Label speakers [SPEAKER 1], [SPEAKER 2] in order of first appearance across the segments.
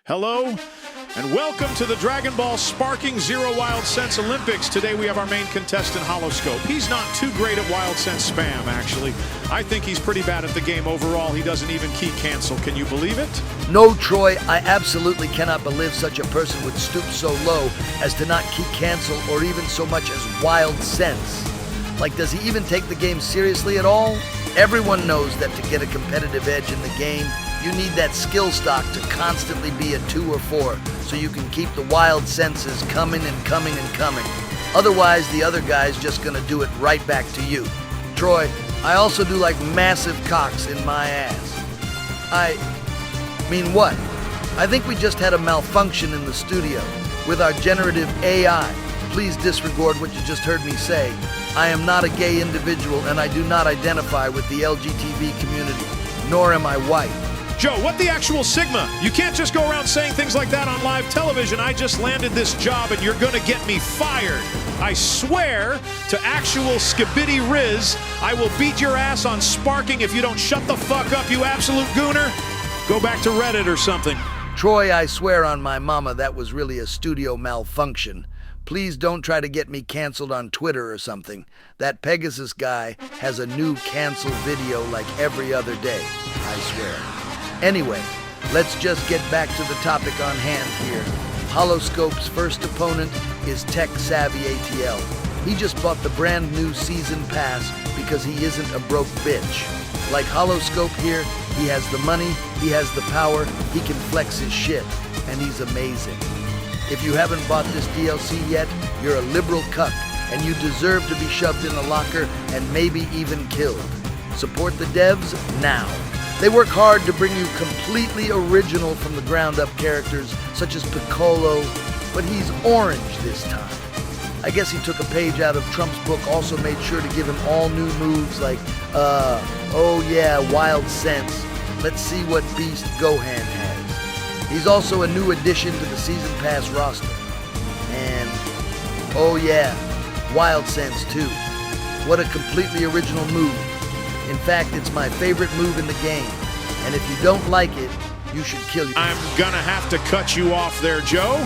[SPEAKER 1] Hello, and welcome to the Dragon Ball Sparking Zero Wild Sense Olympics. Today we have our main contestant, Holoscope. He's not too great at Wild Sense spam, actually. I think he's pretty bad at the game overall. He doesn't even key cancel. Can you believe it?
[SPEAKER 2] No, Troy, I absolutely cannot believe such a person would stoop so low as to not key cancel or even so much as Wild Sense. Like, does he even take the game seriously at all? Everyone knows that to get a competitive edge in the game, you need that skill stock to constantly be a 2 or 4 so you can keep the wild senses coming and coming and coming. Otherwise, the other guy's just gonna do it right back to you. Troy, I also do like massive cocks in my ass. I mean what? I think we just had a malfunction in the studio with our generative AI. Please disregard what you just heard me say. I am not a gay individual and I do not identify with the LGBT community, nor am I white.
[SPEAKER 1] Joe, what the actual Sigma? You can't just go around saying things like that on live television. I just landed this job and you're gonna get me fired. I swear to actual Skibidi Riz, I will beat your ass on Sparking if you don't shut the fuck up, you absolute gooner. Go back to Reddit or something.
[SPEAKER 2] Troy, I swear on my mama that was really a studio malfunction. Please don't try to get me canceled on Twitter or something. That Pegasus guy has a new cancel video like every other day, I swear. Anyway, let's just get back to the topic on hand here. Holoscope's first opponent is Tech Savvy ATL. He just bought the brand new season pass because he isn't a broke bitch. Like Holoscope here, he has the money, he has the power, he can flex his shit, and he's amazing. If you haven't bought this DLC yet, you're a liberal cuck, and you deserve to be shoved in a locker and maybe even killed. Support the devs now. They work hard to bring you completely original from the ground up characters such as Piccolo, but he's orange this time. I guess he took a page out of Trump's book, also made sure to give him all new moves like, oh yeah, Wild Sense. Let's see what beast Gohan has. He's also a new addition to the Season Pass roster. And, oh yeah, Wild Sense too. What a completely original move. In fact, it's my favorite move in the game. And if you don't like it, you should kill yourself.
[SPEAKER 1] I'm gonna have to cut you off there, Joe.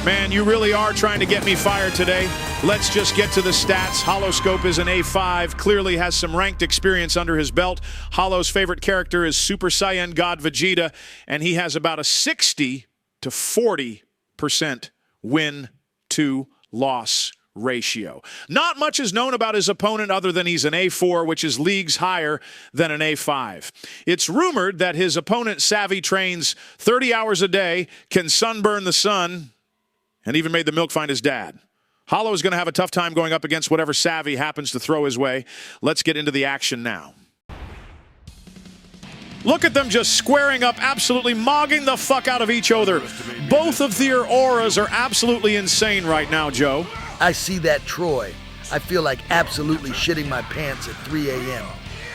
[SPEAKER 1] Man, you really are trying to get me fired today. Let's just get to the stats. Holoscope is an A5, clearly has some ranked experience under his belt. Holo's favorite character is Super Saiyan God Vegeta, and he has about a 60 to 40% win to loss ratio. Not much is known about his opponent other than he's an A4, which is leagues higher than an A5. It's rumored that his opponent, Savvy, trains 30 hours a day, can sunburn the sun, and even made the milk find his dad. Holo is going to have a tough time going up against whatever Savvy happens to throw his way. Let's get into the action now. Look at them just squaring up, absolutely mogging the fuck out of each other. Both of their auras are absolutely insane right now, Joe.
[SPEAKER 2] I see that, Troy. I feel like absolutely shitting my pants at 3 a.m.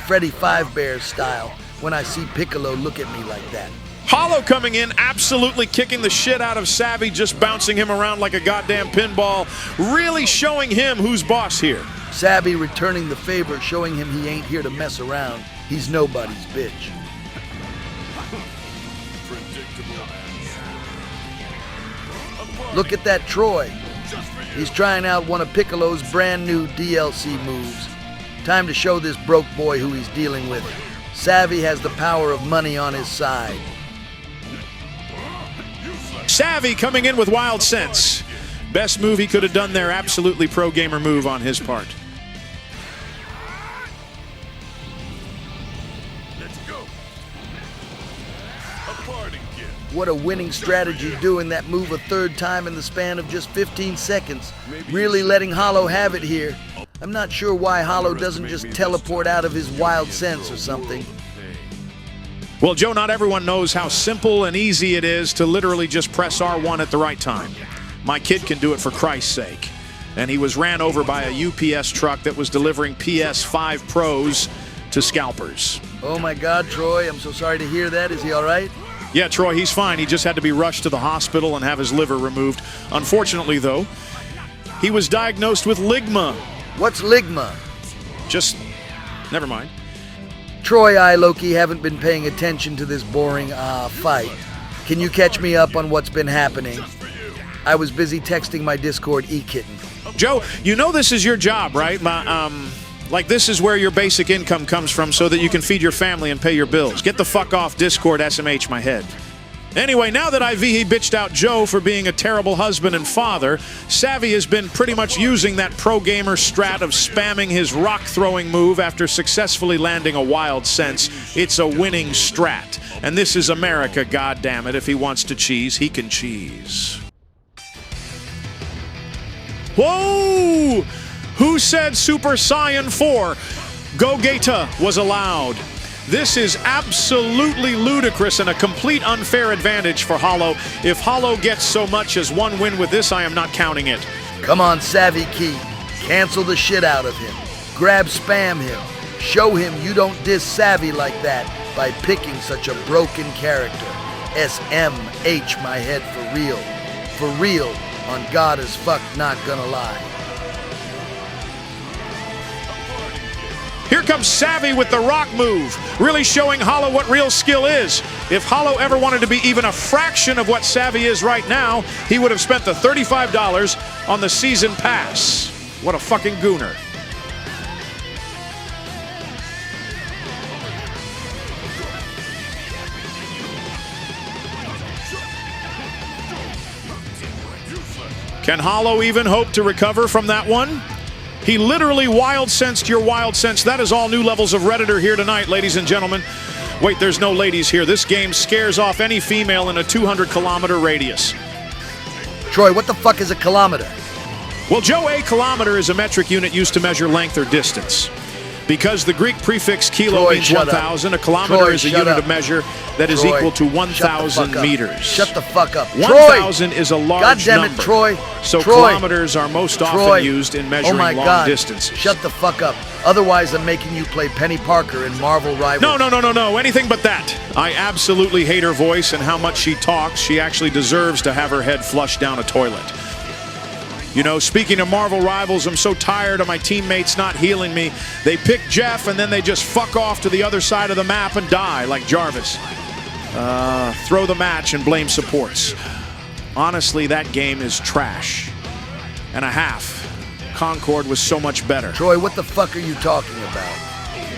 [SPEAKER 2] Freddy Five Bears style when I see Piccolo look at me like that.
[SPEAKER 1] Holo coming in, absolutely kicking the shit out of Savvy, just bouncing him around like a goddamn pinball, really showing him who's boss here.
[SPEAKER 2] Savvy returning the favor, showing him he ain't here to mess around. He's nobody's bitch. Look at that Troy. He's trying out one of Piccolo's brand new DLC moves. Time to show this broke boy who he's dealing with. Savvy has the power of money on his side.
[SPEAKER 1] Savvy coming in with Wild Sense. Best move he could have done there, absolutely pro gamer move on his part.
[SPEAKER 3] Let's go. A party kid.
[SPEAKER 2] What a winning strategy doing that move a third time in the span of just 15 seconds. Really letting Holo have it here. I'm not sure why Holo doesn't just teleport out of his Wild Sense or something.
[SPEAKER 1] Well, Joe, not everyone knows how simple and easy it is to literally just press R1 at the right time. My kid can do it for Christ's sake. And he was ran over by a UPS truck that was delivering PS5 Pros to scalpers.
[SPEAKER 2] Oh my God, Troy, I'm so sorry to hear that. Is he all right?
[SPEAKER 1] Yeah, Troy, he's fine. He just had to be rushed to the hospital and have his liver removed. Unfortunately, though, he was diagnosed with ligma.
[SPEAKER 2] What's ligma?
[SPEAKER 1] Just, never mind.
[SPEAKER 2] Troy, I, Loki, haven't been paying attention to this boring, fight. Can you catch me up on what's been happening? I was busy texting my Discord e-kitten.
[SPEAKER 1] Joe, you know this is your job, right? Like this is where your basic income comes from so that you can feed your family and pay your bills. Get the fuck off Discord, SMH my head. Anyway, now that Ivy bitched out Joe for being a terrible husband and father, Savvy has been pretty much using that pro gamer strat of spamming his rock-throwing move after successfully landing a wild sense. It's a winning strat. And this is America, goddammit. If he wants to cheese, he can cheese. Whoa! Who said Super Saiyan 4 Gogeta was allowed? This is absolutely ludicrous and a complete unfair advantage for Hollow. If Hollow gets so much as one win with this, I am not counting it.
[SPEAKER 2] Come on, Savvy Key. Cancel the shit out of him. Grab spam him. Show him you don't diss Savvy like that by picking such a broken character. SMH my head for real. For real. On God as fuck, not gonna lie.
[SPEAKER 1] Here comes Savvy with the rock move, really showing Hollow what real skill is. If Hollow ever wanted to be even a fraction of what Savvy is right now, he would have spent the $35 on the season pass. What a fucking gooner. Can Hollow even hope to recover from that one? He literally wild sensed your wild sense. That is all new levels of Redditor here tonight, ladies and gentlemen. Wait, there's no ladies here. This game scares off any female in a 200-kilometer radius.
[SPEAKER 2] Troy, what the fuck is a kilometer?
[SPEAKER 1] Well, Joe, a kilometer is a metric unit used to measure length or distance. Because the Greek prefix kilo
[SPEAKER 2] Troy,
[SPEAKER 1] means 1,000, a kilometer
[SPEAKER 2] Troy,
[SPEAKER 1] is a unit of measure that is
[SPEAKER 2] Troy,
[SPEAKER 1] equal to 1,000 meters.
[SPEAKER 2] Shut the fuck up.
[SPEAKER 1] 1,000 is a large
[SPEAKER 2] God damn it,
[SPEAKER 1] number.
[SPEAKER 2] Troy.
[SPEAKER 1] So
[SPEAKER 2] Troy.
[SPEAKER 1] kilometers are most often used in measuring
[SPEAKER 2] oh my
[SPEAKER 1] long
[SPEAKER 2] God.
[SPEAKER 1] distances.
[SPEAKER 2] Shut the fuck up. Otherwise, I'm making you play Penny Parker in Marvel Rivals.
[SPEAKER 1] No. Anything but that. I absolutely hate her voice and how much she talks. She actually deserves to have her head flushed down a toilet. You know, speaking of Marvel Rivals, I'm so tired of my teammates not healing me. They pick Jeff and then they just fuck off to the other side of the map and die like Jarvis. Throw the match and blame supports. Honestly, that game is trash and a half. Concord was so much better.
[SPEAKER 2] Troy, what the fuck are you talking about?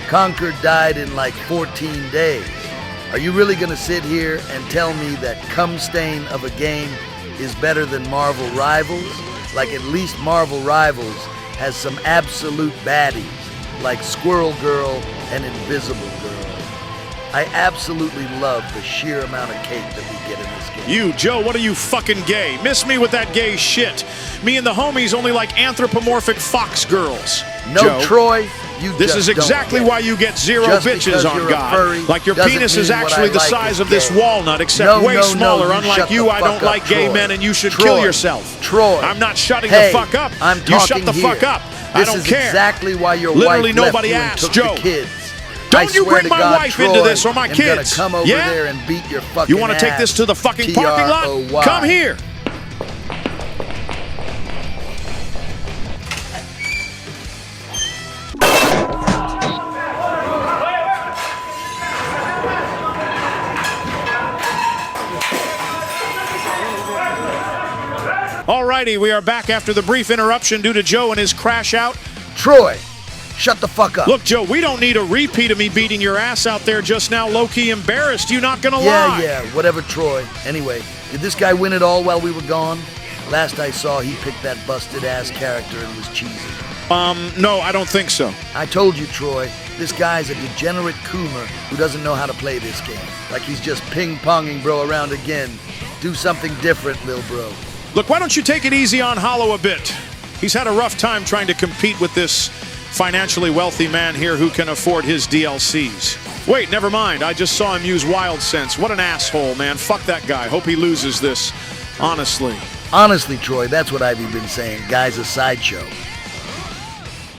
[SPEAKER 2] Concord died in like 14 days. Are you really gonna sit here and tell me that cum stain of a game is better than Marvel Rivals? Like at least Marvel Rivals has some absolute baddies like Squirrel Girl and Invisible Girl. I absolutely love the sheer amount of cake that we get in this game.
[SPEAKER 1] You, Joe, what are you fucking gay? Miss me with that gay shit. Me and the homies only like anthropomorphic fox girls.
[SPEAKER 2] No,
[SPEAKER 1] Joe,
[SPEAKER 2] Troy, you
[SPEAKER 1] this
[SPEAKER 2] just
[SPEAKER 1] is exactly
[SPEAKER 2] don't
[SPEAKER 1] why you get zero
[SPEAKER 2] Just
[SPEAKER 1] bitches
[SPEAKER 2] because
[SPEAKER 1] on
[SPEAKER 2] you're a
[SPEAKER 1] God.
[SPEAKER 2] furry
[SPEAKER 1] Like your
[SPEAKER 2] doesn't
[SPEAKER 1] penis is
[SPEAKER 2] mean what
[SPEAKER 1] actually
[SPEAKER 2] I
[SPEAKER 1] the
[SPEAKER 2] like
[SPEAKER 1] size
[SPEAKER 2] is
[SPEAKER 1] of this
[SPEAKER 2] gay.
[SPEAKER 1] walnut, except way smaller,
[SPEAKER 2] you
[SPEAKER 1] unlike
[SPEAKER 2] shut
[SPEAKER 1] you.
[SPEAKER 2] the
[SPEAKER 1] I
[SPEAKER 2] fuck
[SPEAKER 1] don't
[SPEAKER 2] up,
[SPEAKER 1] like gay
[SPEAKER 2] Troy.
[SPEAKER 1] men and you should
[SPEAKER 2] Troy.
[SPEAKER 1] kill yourself.
[SPEAKER 2] Troy.
[SPEAKER 1] I'm not shutting
[SPEAKER 2] Hey,
[SPEAKER 1] the fuck up.
[SPEAKER 2] I'm
[SPEAKER 1] You shut
[SPEAKER 2] talking
[SPEAKER 1] the fuck
[SPEAKER 2] here.
[SPEAKER 1] up. I
[SPEAKER 2] This
[SPEAKER 1] don't
[SPEAKER 2] is
[SPEAKER 1] care.
[SPEAKER 2] exactly why your
[SPEAKER 1] Literally
[SPEAKER 2] wife
[SPEAKER 1] nobody
[SPEAKER 2] left
[SPEAKER 1] asked,
[SPEAKER 2] you and
[SPEAKER 1] Joe.
[SPEAKER 2] took the kids.
[SPEAKER 1] Don't you
[SPEAKER 2] swear
[SPEAKER 1] bring
[SPEAKER 2] to
[SPEAKER 1] my
[SPEAKER 2] God,
[SPEAKER 1] wife into
[SPEAKER 2] Troy,
[SPEAKER 1] this or my
[SPEAKER 2] am
[SPEAKER 1] kids.
[SPEAKER 2] Gonna come over
[SPEAKER 1] Yeah?
[SPEAKER 2] there and beat your fucking
[SPEAKER 1] You want to take this
[SPEAKER 2] ass.
[SPEAKER 1] to the fucking parking lot?
[SPEAKER 2] Troy.
[SPEAKER 1] Come here. Alrighty, we are back after the brief interruption due to Joe and his crash out.
[SPEAKER 2] Troy, shut the fuck up.
[SPEAKER 1] Look, Joe, we don't need a repeat of me beating your ass out there just now, low-key embarrassed. You not gonna lie.
[SPEAKER 2] Yeah, whatever, Troy. Anyway, did this guy win it all while we were gone? Last I saw, he picked that busted-ass character and was cheesy.
[SPEAKER 1] No, I don't think so.
[SPEAKER 2] I told you, Troy, this guy's a degenerate coomer who doesn't know how to play this game. Like he's just ping-ponging bro around again. Do something different, lil bro.
[SPEAKER 1] Look, why don't you take it easy on Hollow a bit? He's had a rough time trying to compete with this financially wealthy man here who can afford his DLCs. Wait, never mind. I just saw him use Wild Sense. What an asshole, man. Fuck that guy. Hope he loses this. Honestly.
[SPEAKER 2] Honestly, Troy, that's what I've been saying. Guy's a sideshow.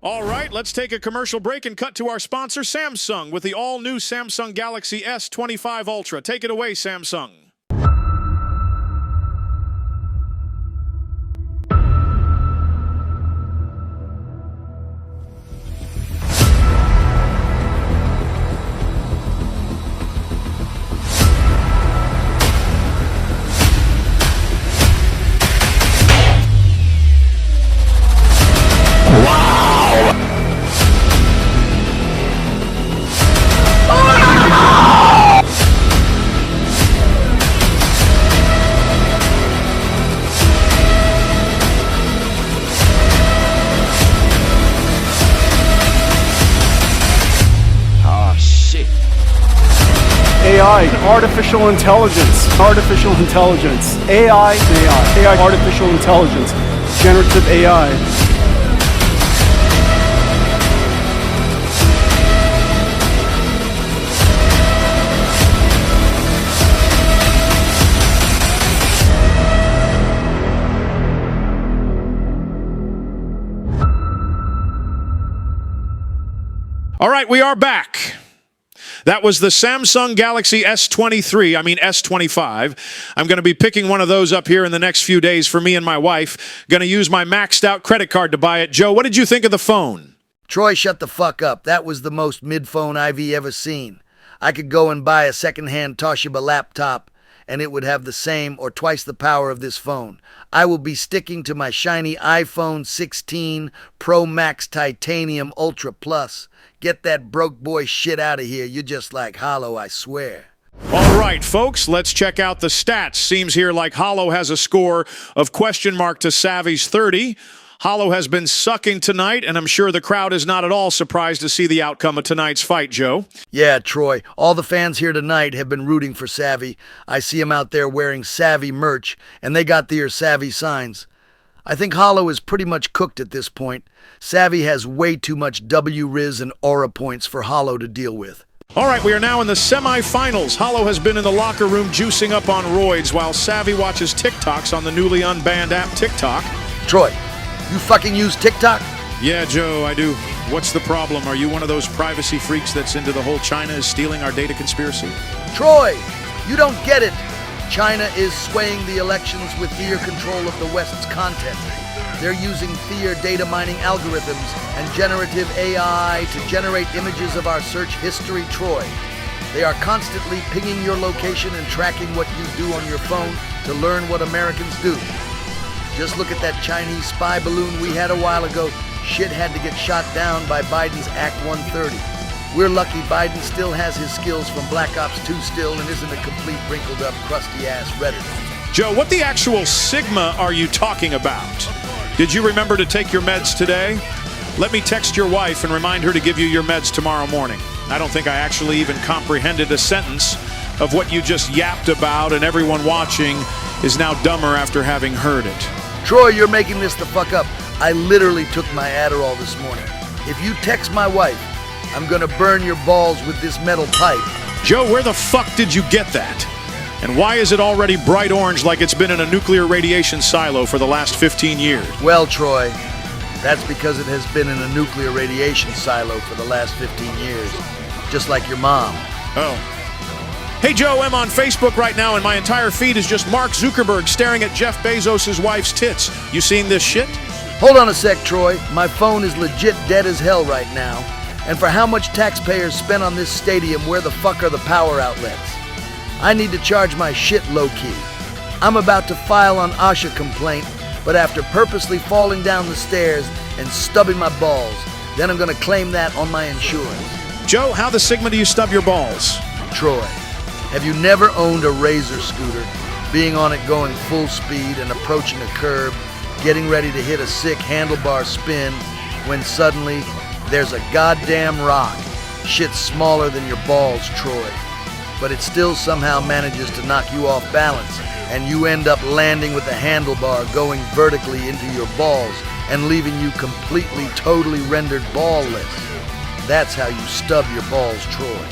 [SPEAKER 1] All right, let's take a commercial break and cut to our sponsor, Samsung, with the all-new Samsung Galaxy S25 Ultra. Take it away, Samsung.
[SPEAKER 3] AI, artificial intelligence, AI, artificial intelligence, generative AI.
[SPEAKER 1] All right, we are back. That was the Samsung Galaxy S25. I'm going to be picking one of those up here in the next few days for me and my wife. Going to use my maxed out credit card to buy it. Joe, what did you think of the phone?
[SPEAKER 2] Troy, shut the fuck up. That was the most mid-phone I've ever seen. I could go and buy a second-hand Toshiba laptop, and it would have the same or twice the power of this phone. I will be sticking to my shiny iPhone 16 Pro Max Titanium Ultra Plus. Get that broke boy shit out of here. You're just like Hollow, I swear.
[SPEAKER 1] All right, folks, let's check out the stats. Seems here like Hollow has a score of question mark to Savvy's 30. Hollow has been sucking tonight, and I'm sure the crowd is not at all surprised to see the outcome of tonight's fight, Joe.
[SPEAKER 2] Yeah, Troy. All the fans here tonight have been rooting for Savvy. I see them out there wearing Savvy merch, and they got their Savvy signs. I think Hollow is pretty much cooked at this point. Savvy has way too much W-Riz and aura points for Hollow to deal with.
[SPEAKER 1] All right, we are now in the semifinals. Hollow has been in the locker room juicing up on roids while Savvy watches TikToks on the newly unbanned app TikTok.
[SPEAKER 2] Troy, you fucking use TikTok?
[SPEAKER 1] Yeah, Joe, I do. What's the problem? Are you one of those privacy freaks that's into the whole China is stealing our data conspiracy?
[SPEAKER 2] Troy, you don't get it. China is swaying the elections with their control of the West's content. They're using their data mining algorithms and generative AI to generate images of our search history, Troy. They are constantly pinging your location and tracking what you do on your phone to learn what Americans do. Just look at that Chinese spy balloon we had a while ago. Shit had to get shot down by Biden's Act 130. We're lucky Biden still has his skills from Black Ops 2 still and isn't a complete wrinkled up, crusty-ass Redditor.
[SPEAKER 1] Joe, what the actual Sigma are you talking about? Did you remember to take your meds today? Let me text your wife and remind her to give you your meds tomorrow morning. I don't think I actually even comprehended a sentence of what you just yapped about, and everyone watching is now dumber after having heard it.
[SPEAKER 2] Troy, you're making this the fuck up. I literally took my Adderall this morning. If you text my wife, I'm gonna burn your balls with this metal pipe.
[SPEAKER 1] Joe, where the fuck did you get that? And why is it already bright orange like it's been in a nuclear radiation silo for the last 15 years?
[SPEAKER 2] Well, Troy, that's because it has been in a nuclear radiation silo for the last 15 years. Just like your mom.
[SPEAKER 1] Oh. Hey, Joe, I'm on Facebook right now, and my entire feed is just Mark Zuckerberg staring at Jeff Bezos' wife's tits. You seen this shit?
[SPEAKER 2] Hold on a sec, Troy. My phone is legit dead as hell right now. And for how much taxpayers spent on this stadium, where the fuck are the power outlets? I need to charge my shit low-key. I'm about to file an OSHA complaint, but after purposely falling down the stairs and stubbing my balls, then I'm gonna claim that on my insurance.
[SPEAKER 1] Joe, how the Sigma do you stub your balls?
[SPEAKER 2] Troy, have you never owned a Razor scooter, being on it going full speed and approaching a curb, getting ready to hit a sick handlebar spin, when suddenly there's a goddamn rock, shit smaller than your balls, Troy, but it still somehow manages to knock you off balance, and you end up landing with the handlebar going vertically into your balls and leaving you completely, totally rendered ballless. That's how you stub your balls, Troy.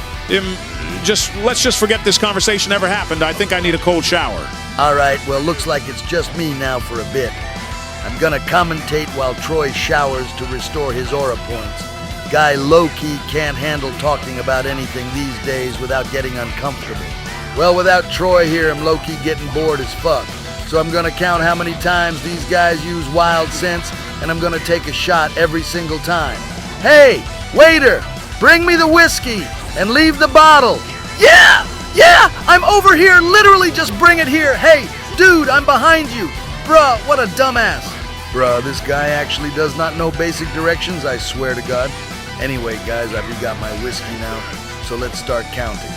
[SPEAKER 1] Let's just forget this conversation ever happened. I think I need a cold shower.
[SPEAKER 2] All right, well, looks like it's just me now for a bit. I'm gonna commentate while Troy showers to restore his aura points. Guy low-key can't handle talking about anything these days without getting uncomfortable. Well, without Troy here, I'm low-key getting bored as fuck. So I'm gonna count how many times these guys use wild sense, and I'm gonna take a shot every single time. Hey, waiter, bring me the whiskey and leave the bottle. Yeah, I'm over here, literally just bring it here. Hey, dude, I'm behind you. Bruh, what a dumbass. Bruh, this guy actually does not know basic directions, I swear to God. Anyway, guys, I've got my whiskey now, so let's start counting.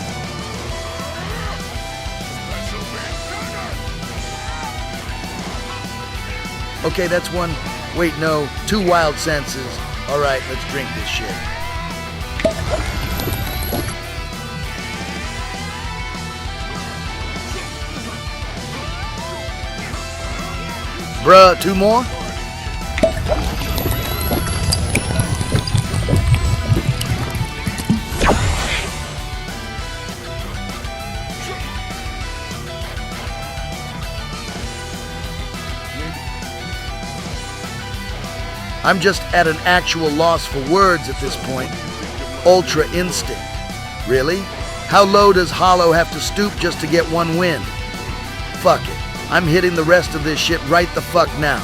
[SPEAKER 2] Okay, that's one. Wait, no, 2 wild senses. All right, let's drink this shit. Bruh, 2 more? I'm just at an actual loss for words at this point. Ultra instinct. Really? How low does Hollow have to stoop just to get 1 win? Fuck it. I'm hitting the rest of this shit right the fuck now.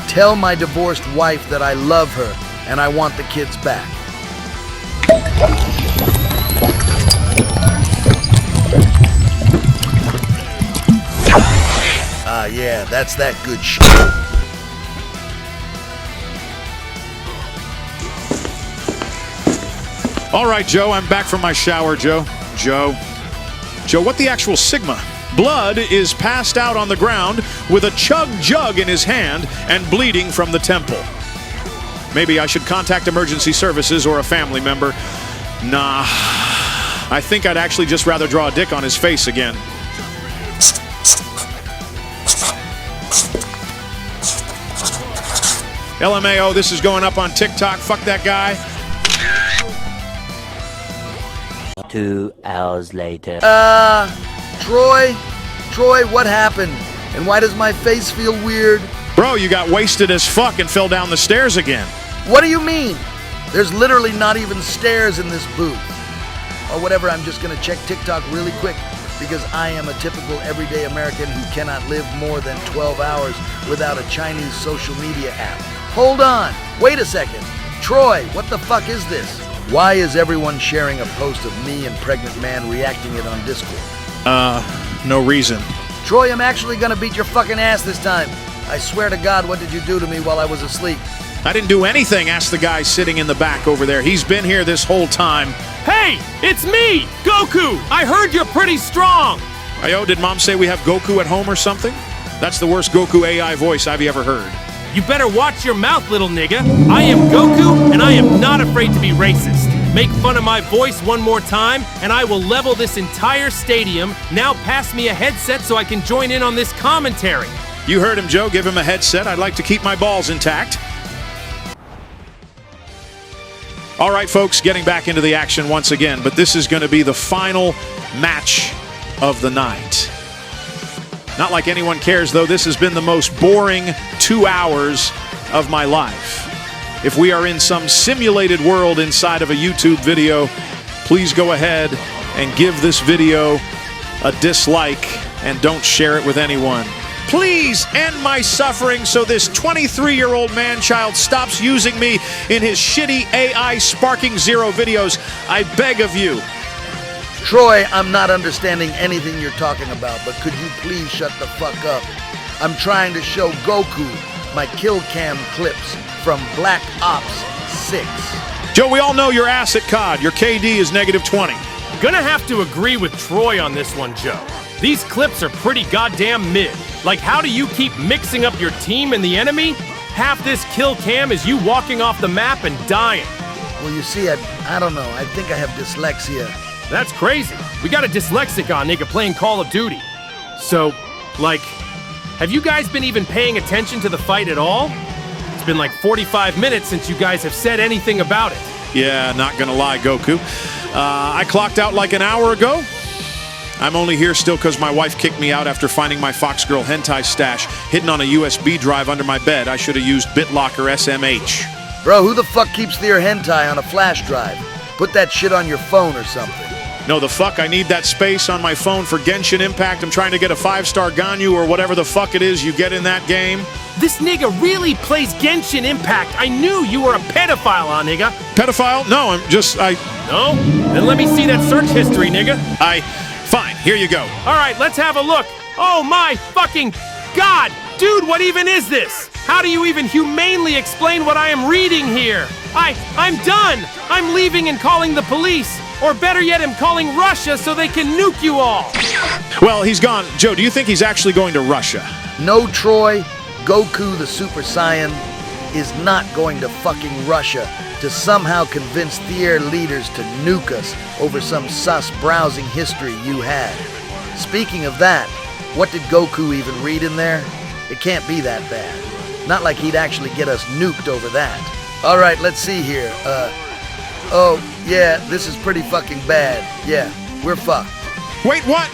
[SPEAKER 2] Tell my divorced wife that I love her and I want the kids back. Ah, yeah, that's that good shit.
[SPEAKER 1] All right, Joe, I'm back from my shower, Joe, what the actual Sigma? Blood is passed out on the ground with a chug jug in his hand and bleeding from the temple. Maybe I should contact emergency services or a family member. Nah, I think I'd actually just rather draw a dick on his face again. LMAO, this is going up on TikTok. Fuck that guy.
[SPEAKER 4] 2 hours later.
[SPEAKER 2] Troy, what happened? And why does my face feel weird?
[SPEAKER 1] Bro, you got wasted as fuck and fell down the stairs again.
[SPEAKER 2] What do you mean? There's literally not even stairs in this booth. Or whatever, I'm just gonna check TikTok really quick because I am a typical everyday American who cannot live more than 12 hours without a Chinese social media app. Hold on, wait a second. Troy, what the fuck is this? Why is everyone sharing a post of me and pregnant man reacting it on Discord?
[SPEAKER 1] No reason.
[SPEAKER 2] Troy, I'm actually gonna beat your fucking ass this time. I swear to God, what did you do to me while I was asleep?
[SPEAKER 1] I didn't do anything, asked the guy sitting in the back over there. He's been here this whole time.
[SPEAKER 5] Hey, it's me, Goku! I heard you're pretty strong!
[SPEAKER 1] Ayo, did Mom say we have Goku at home or something? That's the worst Goku AI voice I've ever heard.
[SPEAKER 5] You better watch your mouth, little nigga. I am Goku, and I am not afraid to be racist. Make fun of my voice one more time, and I will level this entire stadium. Now pass me a headset so I can join in on this commentary.
[SPEAKER 1] You heard him, Joe. Give him a headset. I'd like to keep my balls intact. All right, folks, getting back into the action once again, but this is going to be the final match of the night. Not like anyone cares, though. This has been the most boring 2 hours of my life. If we are in some simulated world inside of a YouTube video, please go ahead and give this video a dislike and don't share it with anyone. Please end my suffering so this 23-year-old man-child stops using me in his shitty AI Sparking Zero videos. I beg of you.
[SPEAKER 2] Troy, I'm not understanding anything you're talking about, but could you please shut the fuck up? I'm trying to show Goku my kill cam clips from Black Ops 6.
[SPEAKER 1] Joe, we all know your ass at COD. Your KD is -20.
[SPEAKER 5] Gonna have to agree with Troy on this one, Joe. These clips are pretty goddamn mid. Like, how do you keep mixing up your team and the enemy? Half this kill cam is you walking off the map and dying.
[SPEAKER 2] Well, you see, I don't know. I think I have dyslexia.
[SPEAKER 5] That's crazy. We got a dyslexic on nigga playing Call of Duty. So, like, have you guys been even paying attention to the fight at all? It's been like 45 minutes since you guys have said anything about it.
[SPEAKER 1] Yeah, not gonna lie, Goku. I clocked out like an hour ago. I'm only here still because my wife kicked me out after finding my Fox Girl hentai stash hidden on a USB drive under my bed. I should have used BitLocker SMH.
[SPEAKER 2] Bro, who the fuck keeps their hentai on a flash drive? Put that shit on your phone or something.
[SPEAKER 1] No, the fuck, I need that space on my phone for Genshin Impact. I'm trying to get a 5-star Ganyu or whatever the fuck it is you get in that game.
[SPEAKER 5] This nigga really plays Genshin Impact. I knew you were a pedophile, nigga.
[SPEAKER 1] Pedophile? No,
[SPEAKER 5] No? Then let me see that search history, nigga.
[SPEAKER 1] Fine, here you go.
[SPEAKER 5] All right, let's have a look. Oh my fucking God! Dude, what even is this? How do you even humanely explain what I am reading here? I'm done! I'm leaving and calling the police. Or better yet, I'm calling Russia so they can nuke you all.
[SPEAKER 1] Well, he's gone. Joe, do you think he's actually going to Russia?
[SPEAKER 2] No, Troy. Goku the Super Saiyan is not going to fucking Russia to somehow convince their leaders to nuke us over some sus browsing history you had. Speaking of that, what did Goku even read in there? It can't be that bad. Not like he'd actually get us nuked over that. All right, let's see here. Oh, yeah, this is pretty fucking bad. Yeah, we're fucked.
[SPEAKER 1] Wait, what?